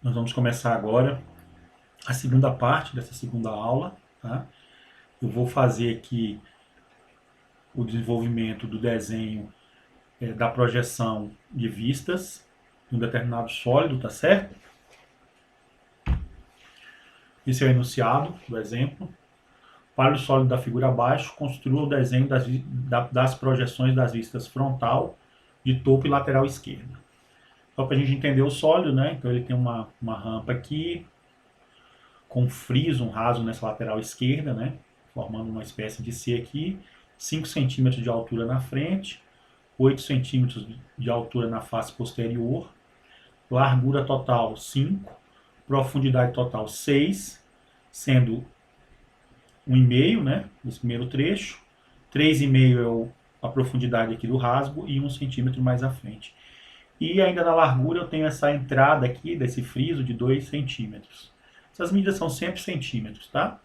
Nós vamos começar agora a segunda parte dessa segunda aula, tá? Eu vou fazer aqui o desenvolvimento do desenho da projeção de vistas de um determinado sólido, tá certo? Esse é o enunciado do exemplo. Para o sólido da figura abaixo, construa o desenho das projeções das vistas frontal, de topo e lateral esquerda. Só para a gente entender o sólido, né? Então ele tem uma rampa aqui, com um friso, um raso nessa lateral esquerda, né? Formando uma espécie de C aqui, 5 centímetros de altura na frente, 8 centímetros de altura na face posterior, largura total 5, profundidade total 6, sendo 1,5, né? Esse primeiro trecho, 3,5 é a profundidade aqui do rasgo e 1 centímetro mais à frente. E ainda na largura eu tenho essa entrada aqui desse friso de 2 centímetros. Essas medidas são sempre centímetros, tá?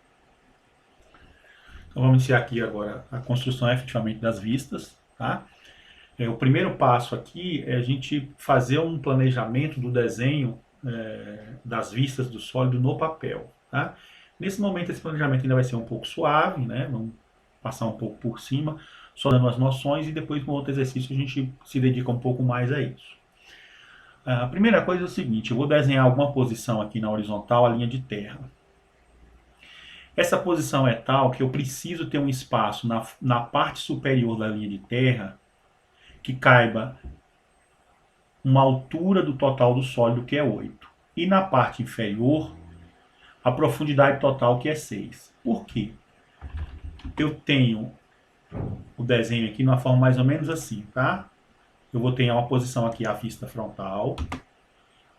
Então vamos iniciar aqui agora a construção efetivamente das vistas, tá? O primeiro passo aqui é a gente fazer um planejamento do desenho das vistas do sólido no papel, tá? Nesse momento esse planejamento ainda vai ser um pouco suave, né? Vamos passar um pouco por cima, só dando as noções e depois no outro exercício a gente se dedica um pouco mais a isso. A primeira coisa é o seguinte, eu vou desenhar alguma posição aqui na horizontal, a linha de terra. Essa posição é tal que eu preciso ter um espaço na parte superior da linha de terra que caiba uma altura do total do sólido, que é 8. E na parte inferior, a profundidade total, que é 6. Por quê? Eu tenho o desenho aqui numa forma mais ou menos assim, tá? Eu vou ter uma posição aqui, a vista frontal.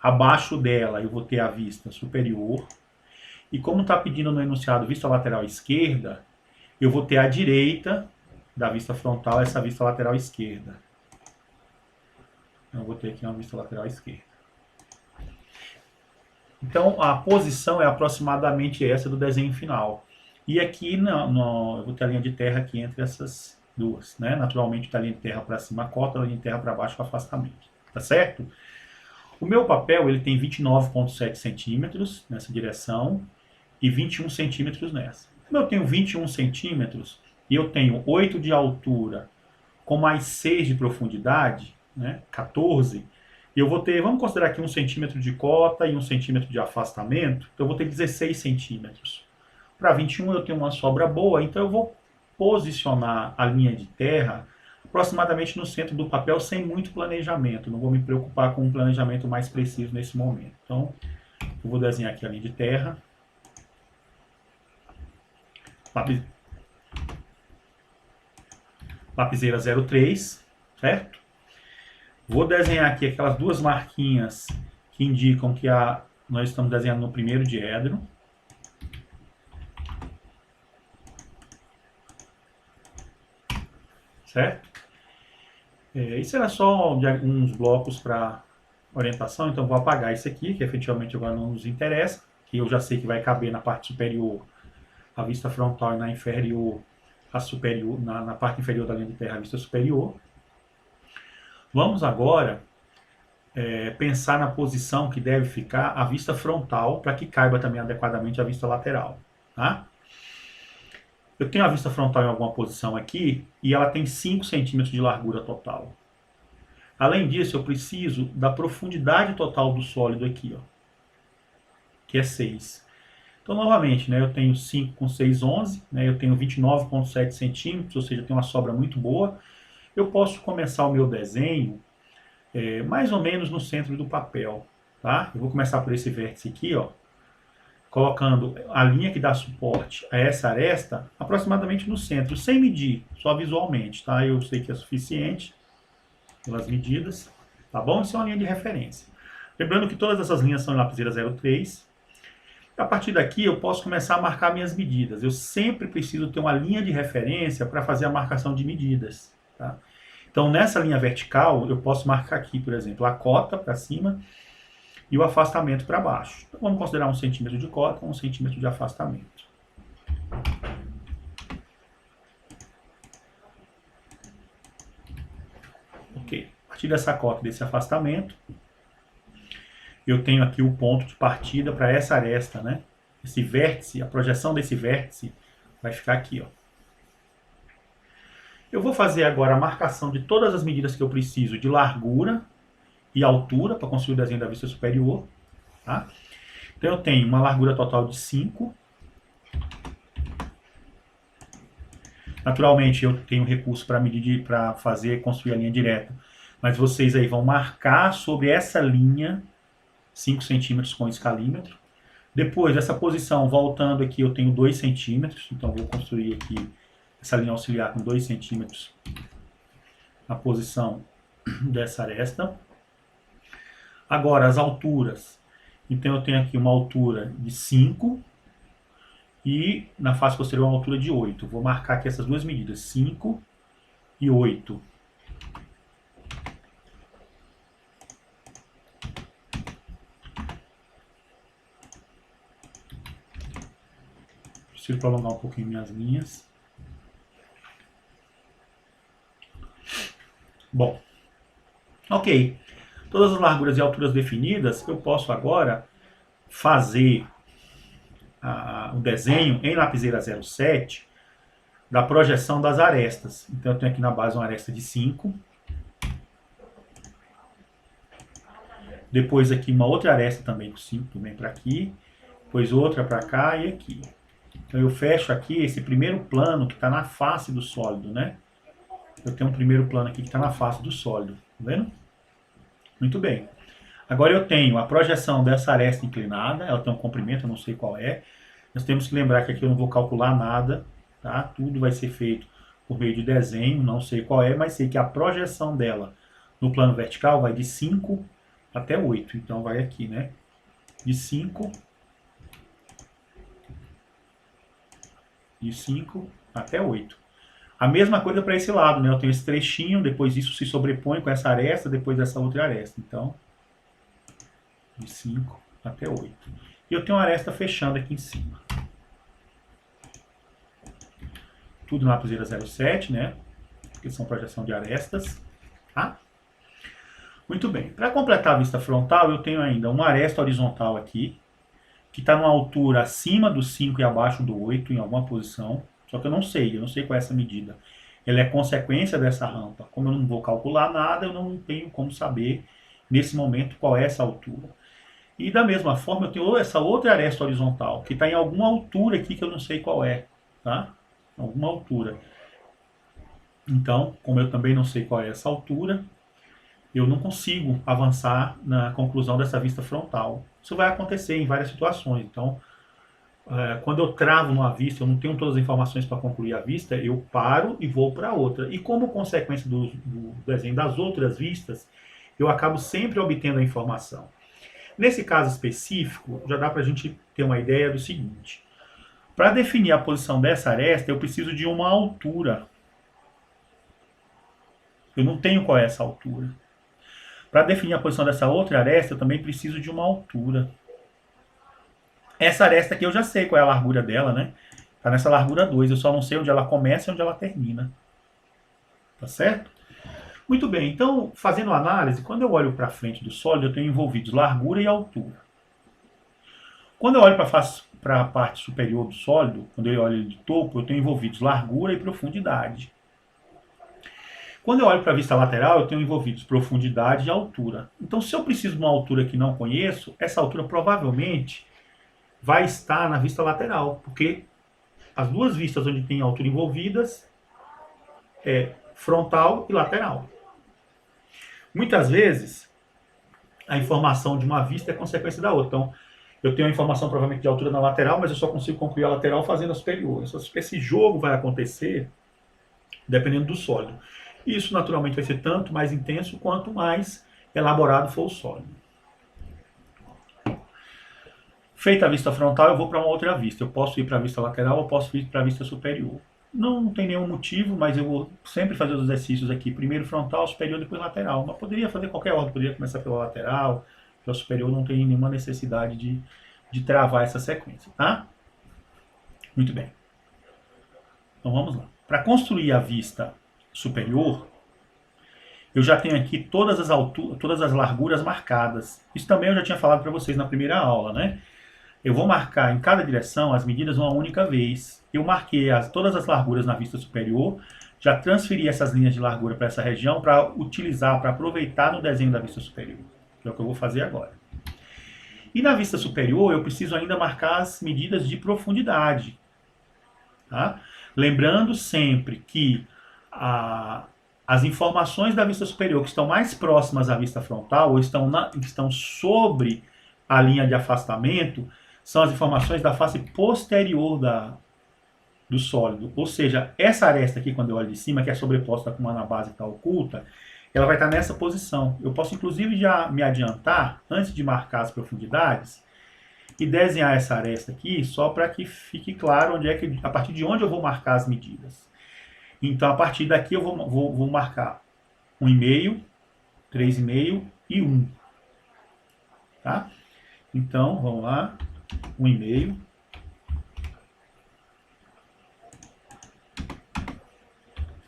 Abaixo dela, eu vou ter a vista superior. E como está pedindo no enunciado vista lateral esquerda, eu vou ter à direita da vista frontal essa vista lateral esquerda. Então, eu vou ter aqui uma vista lateral esquerda. Então, a posição é aproximadamente essa do desenho final. E aqui eu vou ter a linha de terra aqui entre essas duas, né? Naturalmente, da linha de terra para cima a cota, da linha de terra para baixo o afastamento. Tá certo? O meu papel ele tem 29,7 centímetros nessa direção e 21 centímetros nessa. Como eu tenho 21 centímetros e eu tenho 8 de altura com mais 6 de profundidade, né, 14, e eu vou ter, vamos considerar aqui 1 centímetro de cota e 1 centímetro de afastamento, então eu vou ter 16 centímetros. Para 21 eu tenho uma sobra boa, então eu vou posicionar a linha de terra aproximadamente no centro do papel sem muito planejamento. Não vou me preocupar com um planejamento mais preciso nesse momento. Então, eu vou desenhar aqui a linha de terra. Lapiseira 03, certo? Vou desenhar aqui aquelas duas marquinhas que indicam que nós estamos desenhando no primeiro diedro. Certo? Isso era só uns blocos para orientação, então vou apagar isso aqui, que efetivamente agora não nos interessa, que eu já sei que vai caber na parte superior a vista frontal e na inferior a superior, na parte inferior da linha de terra a vista superior. Vamos agora pensar na posição que deve ficar a vista frontal para que caiba também adequadamente a vista lateral. Tá? Eu tenho a vista frontal em alguma posição aqui e ela tem 5 centímetros de largura total. Além disso, eu preciso da profundidade total do sólido aqui, ó, que é 6. Então, novamente, né, eu tenho 5 com 6, 11, né, eu tenho 29,7 centímetros, ou seja, eu tenho uma sobra muito boa. Eu posso começar o meu desenho mais ou menos no centro do papel. Tá? Eu vou começar por esse vértice aqui, ó, colocando a linha que dá suporte a essa aresta aproximadamente no centro, sem medir, só visualmente. Tá? Eu sei que é suficiente pelas medidas. Tá bom? Isso é uma linha de referência. Lembrando que todas essas linhas são em lapiseira 03. A partir daqui eu posso começar a marcar minhas medidas. Eu sempre preciso ter uma linha de referência para fazer a marcação de medidas. Tá? Então, nessa linha vertical, eu posso marcar aqui, por exemplo, a cota para cima e o afastamento para baixo. Então, vamos considerar 1 centímetro de cota, 1 centímetro de afastamento. Ok. A partir dessa cota, desse afastamento, eu tenho aqui o ponto de partida para essa aresta, né? Esse vértice, a projeção desse vértice vai ficar aqui, ó. Eu vou fazer agora a marcação de todas as medidas que eu preciso de largura e altura para construir o desenho da vista superior, tá? Então eu tenho uma largura total de 5. Naturalmente eu tenho recurso para medir, para fazer, construir a linha direta, mas vocês aí vão marcar sobre essa linha 5 centímetros com escalímetro. Depois, essa posição, voltando aqui, eu tenho 2 centímetros, então vou construir aqui essa linha auxiliar com 2 centímetros na posição dessa aresta. Agora, as alturas. Então, eu tenho aqui uma altura de 5 e na face posterior uma altura de 8. Vou marcar aqui essas duas medidas, 5 e 8. Preciso prolongar um pouquinho minhas linhas. Bom, ok. Todas as larguras e alturas definidas, eu posso agora fazer o desenho em lapiseira 07 da projeção das arestas. Então eu tenho aqui na base uma aresta de 5. Depois aqui uma outra aresta também com 5, também para aqui. Depois outra para cá e aqui. Então eu fecho aqui esse primeiro plano que está na face do sólido, né? Eu tenho um primeiro plano aqui que está na face do sólido, tá vendo? Muito bem. Agora eu tenho a projeção dessa aresta inclinada, ela tem um comprimento, eu não sei qual é. Nós temos que lembrar que aqui eu não vou calcular nada, tá? Tudo vai ser feito por meio de desenho, não sei qual é, mas sei que a projeção dela no plano vertical vai de 5 até 8. Então vai aqui, né? De 5 até 8. A mesma coisa para esse lado, né? Eu tenho esse trechinho, depois isso se sobrepõe com essa aresta, depois essa outra aresta. Então, de 5 até 8. E eu tenho uma aresta fechando aqui em cima. Tudo na lapiseira 07, né? Que são projeção de arestas, tá? Muito bem. Para completar a vista frontal, eu tenho ainda uma aresta horizontal aqui, que está numa altura acima do 5 e abaixo do 8, em alguma posição. Só que eu não sei qual é essa medida. Ela é consequência dessa rampa. Como eu não vou calcular nada, eu não tenho como saber, nesse momento, qual é essa altura. E da mesma forma, eu tenho essa outra aresta horizontal, que está em alguma altura aqui que eu não sei qual é, tá? Alguma altura. Então, como eu também não sei qual é essa altura, eu não consigo avançar na conclusão dessa vista frontal. Isso vai acontecer em várias situações. Então, quando eu travo numa vista, eu não tenho todas as informações para concluir a vista, eu paro e vou para outra. E como consequência do desenho das outras vistas, eu acabo sempre obtendo a informação. Nesse caso específico, já dá para a gente ter uma ideia do seguinte. Para definir a posição dessa aresta, eu preciso de uma altura. Eu não tenho qual é essa altura. Para definir a posição dessa outra aresta, eu também preciso de uma altura. Essa aresta aqui eu já sei qual é a largura dela, né? Está nessa largura 2, eu só não sei onde ela começa e onde ela termina. Tá certo? Muito bem, então, fazendo a análise, quando eu olho para frente do sólido, eu tenho envolvidos largura e altura. Quando eu olho para a parte superior do sólido, quando eu olho de topo, eu tenho envolvidos largura e profundidade. Quando eu olho para a vista lateral, eu tenho envolvidos profundidade e altura. Então, se eu preciso de uma altura que não conheço, essa altura provavelmente vai estar na vista lateral, porque as duas vistas onde tem altura envolvidas é frontal e lateral. Muitas vezes, a informação de uma vista é consequência da outra. Então, eu tenho a informação provavelmente de altura na lateral, mas eu só consigo concluir a lateral fazendo a superior. Esse jogo vai acontecer dependendo do sólido. Isso, naturalmente, vai ser tanto mais intenso quanto mais elaborado for o sólido. Feita a vista frontal, eu vou para uma outra vista. Eu posso ir para a vista lateral ou posso ir para a vista superior. Não tem nenhum motivo, mas eu vou sempre fazer os exercícios aqui. Primeiro frontal, superior, depois lateral. Mas poderia fazer qualquer ordem. Poderia começar pela lateral, pela superior. Não tem nenhuma necessidade de travar essa sequência, tá? Muito bem. Então vamos lá. Para construir a vista superior, eu já tenho aqui todas as alturas, todas as larguras marcadas. Isso também eu já tinha falado para vocês na primeira aula, né? Eu vou marcar em cada direção as medidas uma única vez. Eu marquei todas as larguras na vista superior, já transferi essas linhas de largura para essa região para utilizar, para aproveitar no desenho da vista superior, que é o que eu vou fazer agora. E na vista superior eu preciso ainda marcar as medidas de profundidade. Tá? Lembrando sempre que as informações da vista superior que estão mais próximas à vista frontal ou estão sobre a linha de afastamento são as informações da face posterior do sólido. Ou seja, essa aresta aqui, quando eu olho de cima, que é sobreposta com uma na base que está oculta, ela vai estar nessa posição. Eu posso, inclusive, já me adiantar, antes de marcar as profundidades, e desenhar essa aresta aqui, só para que fique claro onde é que, a partir de onde eu vou marcar as medidas. Então, a partir daqui, eu vou marcar 1,5, 3,5 e 1. Tá? Então, vamos lá. 1,5.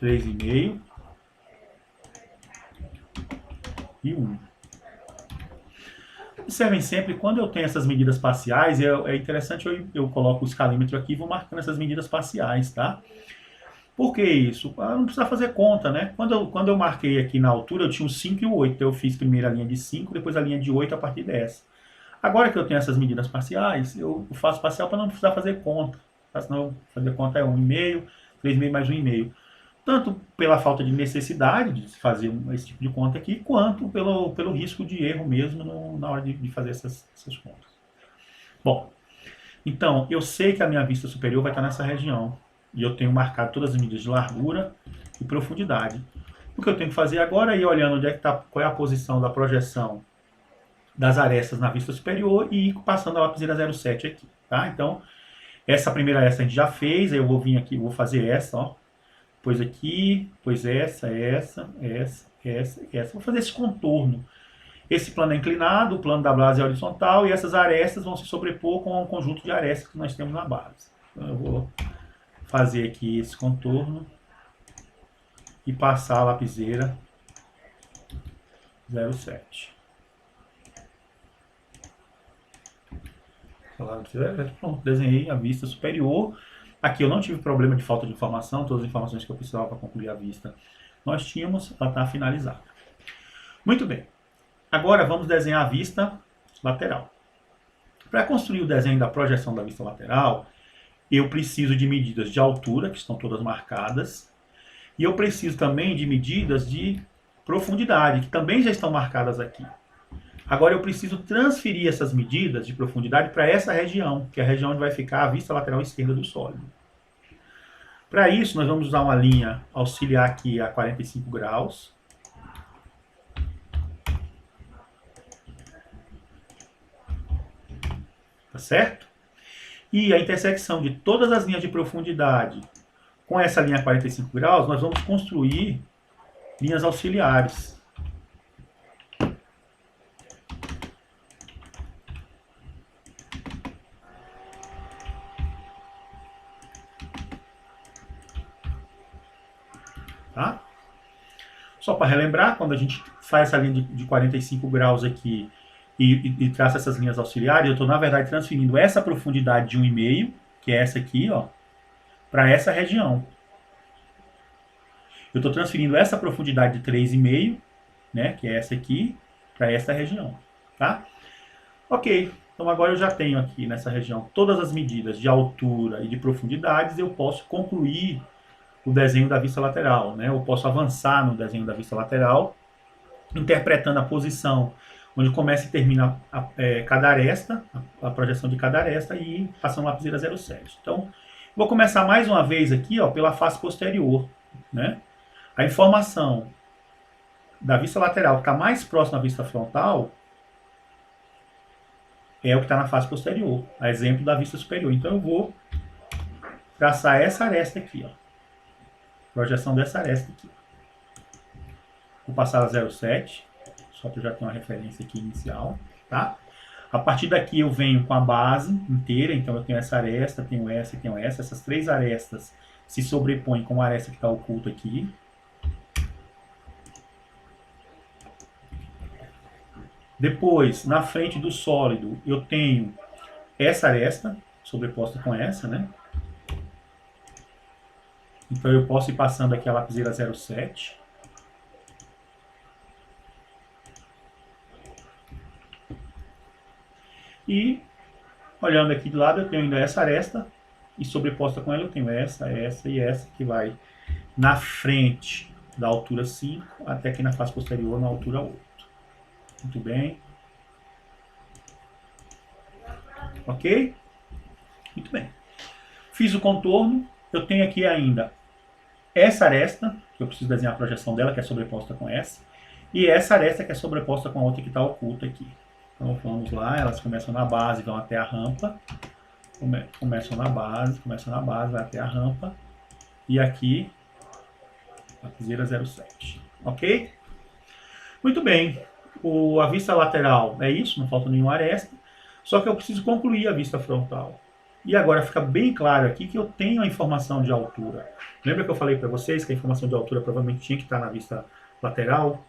3,5 e 1. Observem sempre, quando eu tenho essas medidas parciais, é interessante eu coloco o escalímetro aqui e vou marcando essas medidas parciais, tá? Por que isso? Não precisa fazer conta, né? Quando eu marquei aqui na altura, eu tinha o 5 e o 8. Então eu fiz primeiro a linha de 5, depois a linha de 8 a partir dessa. Agora que eu tenho essas medidas parciais, eu faço parcial para não precisar fazer conta. Senão fazer conta é 1,5, 3,5 mais 1,5. Tanto pela falta de necessidade de fazer esse tipo de conta aqui, quanto pelo risco de erro mesmo na hora de fazer essas contas. Bom, então eu sei que a minha vista superior vai estar nessa região. E eu tenho marcado todas as medidas de largura e profundidade. O que eu tenho que fazer agora é ir olhando onde é que tá, qual é a posição da projeção das arestas na vista superior e ir passando a lapiseira 0,7 aqui. Tá? Então, essa primeira aresta a gente já fez, aí eu vou vir aqui, vou fazer essa, ó. Depois aqui, depois essa. Vou fazer esse contorno. Esse plano é inclinado, o plano da base é horizontal e essas arestas vão se sobrepor com o conjunto de arestas que nós temos na base. Então eu vou fazer aqui esse contorno e passar a lapiseira 0,7. Pronto, desenhei a vista superior. Aqui eu não tive problema de falta de informação, todas as informações que eu precisava para concluir a vista nós tínhamos, ela está finalizada. Muito bem, agora vamos desenhar a vista lateral. Para construir o desenho da projeção da vista lateral, eu preciso de medidas de altura, que estão todas marcadas, e eu preciso também de medidas de profundidade, que também já estão marcadas aqui. Agora eu preciso transferir essas medidas de profundidade para essa região, que é a região onde vai ficar a vista lateral esquerda do sólido. Para isso, nós vamos usar uma linha auxiliar aqui a 45 graus. Tá certo? E a intersecção de todas as linhas de profundidade com essa linha 45 graus, nós vamos construir linhas auxiliares. Tá? Só para relembrar, quando a gente faz essa linha de 45 graus aqui e traça essas linhas auxiliares, eu estou, na verdade, transferindo essa profundidade de 1,5, que é essa aqui, ó, para essa região. Eu estou transferindo essa profundidade de 3,5, né, que é essa aqui, para essa região. Tá? Ok, então agora eu já tenho aqui nessa região todas as medidas de altura e de profundidades, eu posso concluir o desenho da vista lateral, né? Eu posso avançar no desenho da vista lateral, interpretando a posição onde começa e termina cada aresta, a projeção de cada aresta e passando a lapiseira 0,7. Então, vou começar mais uma vez aqui, ó, pela face posterior, né? A informação da vista lateral que está mais próxima da vista frontal é o que está na face posterior, a exemplo da vista superior. Então, eu vou traçar essa aresta aqui, ó. Projeção dessa aresta aqui. Vou passar a 0,7, só para eu já ter uma referência aqui inicial, tá? A partir daqui eu venho com a base inteira, então eu tenho essa aresta, tenho essa e tenho essa. Essas três arestas se sobrepõem com a aresta que está oculta aqui. Depois, na frente do sólido, eu tenho essa aresta sobreposta com essa, né? Então eu posso ir passando aqui a lapiseira 07. E olhando aqui de lado, eu tenho ainda essa aresta. E sobreposta com ela eu tenho essa e essa, que vai na frente da altura 5 até aqui na face posterior na altura 8. Muito bem. Ok? Muito bem. Fiz o contorno. Eu tenho aqui ainda essa aresta, que eu preciso desenhar a projeção dela, que é sobreposta com essa. E essa aresta que é sobreposta com a outra que está oculta aqui. Então vamos lá, elas começam na base e vão até a rampa. Começam na base, vai até a rampa. E aqui, lapiseira 07. Ok? Muito bem. A vista lateral é isso, não falta nenhuma aresta. Só que eu preciso concluir a vista frontal. E agora fica bem claro aqui que eu tenho a informação de altura. Lembra que eu falei para vocês que a informação de altura provavelmente tinha que estar na vista lateral?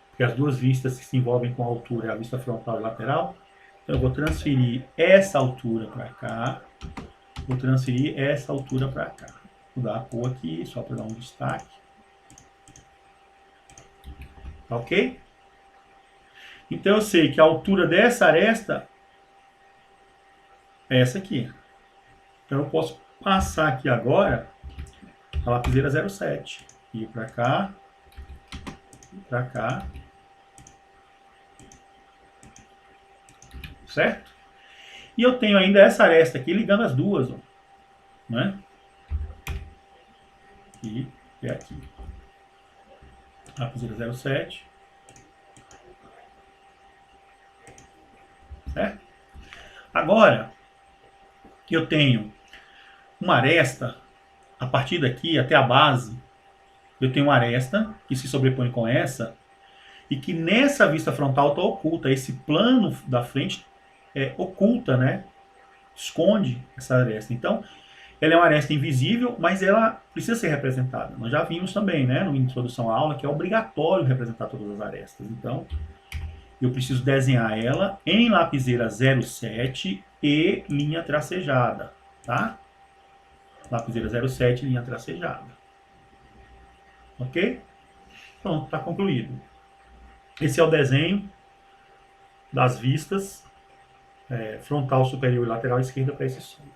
Porque as duas vistas que se envolvem com a altura é a vista frontal e lateral. Então eu vou transferir essa altura para cá. Vou transferir essa altura para cá. Vou dar a cor aqui, só para dar um destaque. Tá ok? Então eu sei que a altura dessa aresta é essa aqui. Então eu posso passar aqui agora a lapiseira 07. Ir para cá. Para cá. Certo? E eu tenho ainda essa aresta aqui ligando as duas, ó, né? E é aqui. Lapiseira 07. Certo? Agora, eu tenho uma aresta, a partir daqui até a base, eu tenho uma aresta que se sobrepõe com essa, e que nessa vista frontal está oculta. Esse plano da frente oculta, né? Esconde essa aresta. Então, ela é uma aresta invisível, mas ela precisa ser representada. Nós já vimos também, né, na introdução à aula, que é obrigatório representar todas as arestas. Então, eu preciso desenhar ela em lapiseira 07 e linha tracejada, tá? Lapiseira 07, linha tracejada. Ok? Pronto, está concluído. Esse é o desenho das vistas frontal, superior e lateral esquerda para esse sólido.